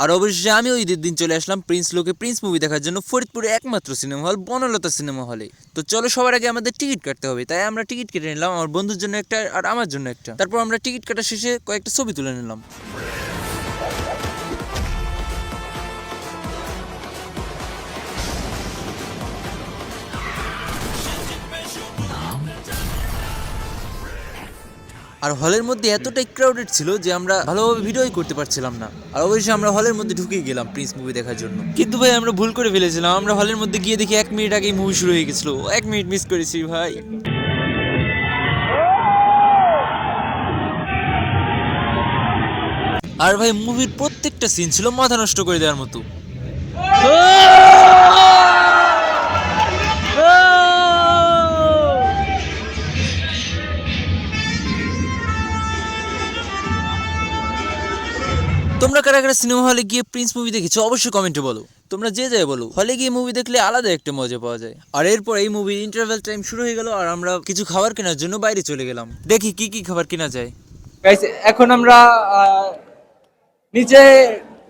আর অবশ্যই আমি ওই ঈদের দিন চলে আসলাম প্রিন্স লোকে প্রিন্স মুভি দেখার জন্য ফরিদপুরে একমাত্র সিনেমা হল বনলতা সিনেমা হলে। তো চলো সবার আগে আমাদের টিকিট কাটতে হবে, তাই আমরা টিকিট কেটে নিলাম, আমার বন্ধুর জন্য একটা আর আমার জন্য একটা। তারপর আমরা টিকিট কাটা শেষে কয়েকটা ছবি তুলে নিলাম। আর হলের মধ্যে এতটাই ক্রাউডেড ছিল যে আমরা ভালোভাবে ভিডিওই করতে পারছিলাম না। আর অবশ্যই আমরা হলের মধ্যে ঢুকে গেলাম প্রিন্স মুভি দেখার জন্য, কিন্তু ভাই আমরা ভুল করে ফেলেছিলাম। আমরা হলের মধ্যে গিয়ে দেখি 1 মিনিট আগেই মুভি শুরু হয়ে গেছিল। 1 মিনিট মিস করেছি ভাই। আর ভাই মুভির প্রত্যেকটা সিন ছিল মাথা নষ্ট করে দেওয়ার মতো। তোমরা কারা কারা সিনেমা হলে গিয়ে প্রিন্স মুভি দেখেছো অবশ্যই কমেন্টে বলো। তোমরা যে যাই বলো, হলে গিয়ে মুভি দেখলে আলাদা একটা মজা পাওয়া যায়। আর এরপর এই মুভির ইন্টারভেল টাইম শুরু হয়ে গেল আর আমরা কিছু খাবার কেনার জন্য বাইরে চলে গেলাম। দেখি কি কি খাবার কেনা যায়। গাইস এখন আমরা নিচে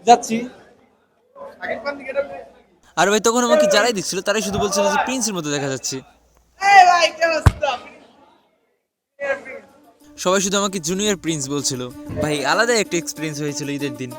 যাচ্ছি। আর ভাই তখন আমাকে যারাই দেখছিল তারাই শুধু বলছিল যে প্রিন্সের মতো দেখা যাচ্ছে। সবাই শুধু আমাকে জুনিয়র প্রিন্স বলছিল। ভাই আলাদা একটা এক্সপিরিয়েন্স হয়েছিল ঈদের দিন।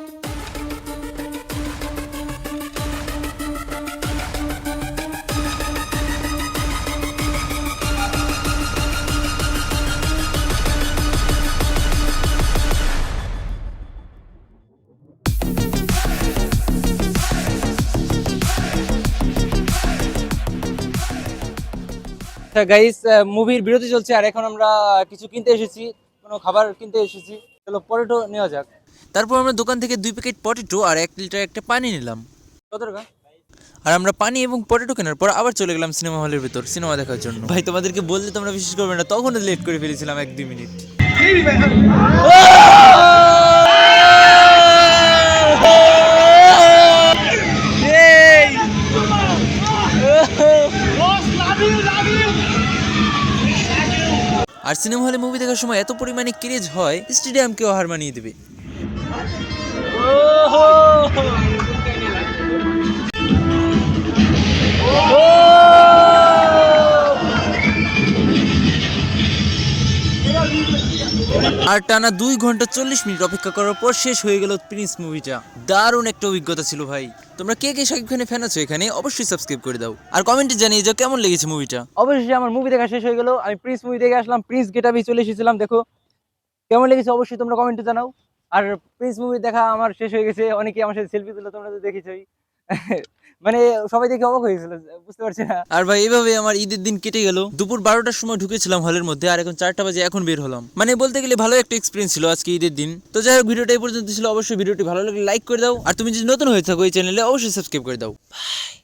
গাইস মুভির বিরতি চলছে আর এখন আমরা কিছু কিনতে এসেছি, কোনো খাবার কিনতে এসেছি। চলো পটেটো নেওয়া যাক। তারপর আমরা দোকান থেকে 2 প্যাকেট পটেটো আর 1 লিটার একটা পানি নিলাম। কত টাকা? আর আমরা পানি এবং পটেটো কেনার পর আবার চলে গেলাম সিনেমা হলের ভিতর সিনেমা দেখার জন্য। ভাই তোমাদেরকে বললে তোমরা বিশ্বাস করবে না, তখনও লেট করে ফেলেছিলাম 1-2 মিনিট। আর সিনেমা হলে মুভি দেখার সময় এত পরিমাণে ক্রেজ হয় স্টেডিয়ামকেও হার মানিয়ে দেবে। আর টানা 2 ঘন্টা 40 মিনিট অপেক্ষা করার পর শেষ হয়ে গেল প্রিন্স মুভিটা। দারুণ একটা অভিজ্ঞতা ছিল ভাই। তোমরা কে কে শাকিব খানের ফ্যান আছো এখানে অবশ্যই সাবস্ক্রাইব করে দাও আর কমেন্টে জানিয়ে যাও কেমন লেগেছে মুভিটা। অবশ্যই আমার মুভি দেখা শেষ হয়ে গেল, আমি প্রিন্স মুভি দেখে আসলাম, প্রিন্স গেটআপে চলে এসেছিলাম। দেখো কেমন লেগেছে অবশ্যই তোমরা কমেন্টে জানাও। আর প্রিন্স মুভি দেখা আমার শেষ হয়ে গেছে, অনেকেই আমার সাথে সেলফি তুলো, তোমরা তো দেখেছোই। মানে সবাই দেখে অবাক হয়ে গেছিল, বুঝতে পারছি না। আর ভাই এভাবে আমার ঈদের দিন কেটে গেল। দুপুর 12টার সময় ঢুকেছিলাম হলের মধ্যে আর এখন 4টা বাজে এখন বের হলাম। মানে বলতে গেলে ভালো একটা এক্সপিরিয়েন্স ছিল আজকে ঈদের দিন। তো যাই হোক ভিডিওটা এই পর্যন্ত ছিল। অবশ্যই ভিডিওটি ভালো লাগলে লাইক করে দাও আর তুমি যদি নতুন হয়ে থাকো এই চ্যানেলে অবশ্যই সাবস্ক্রাইব করে দাও। বাই।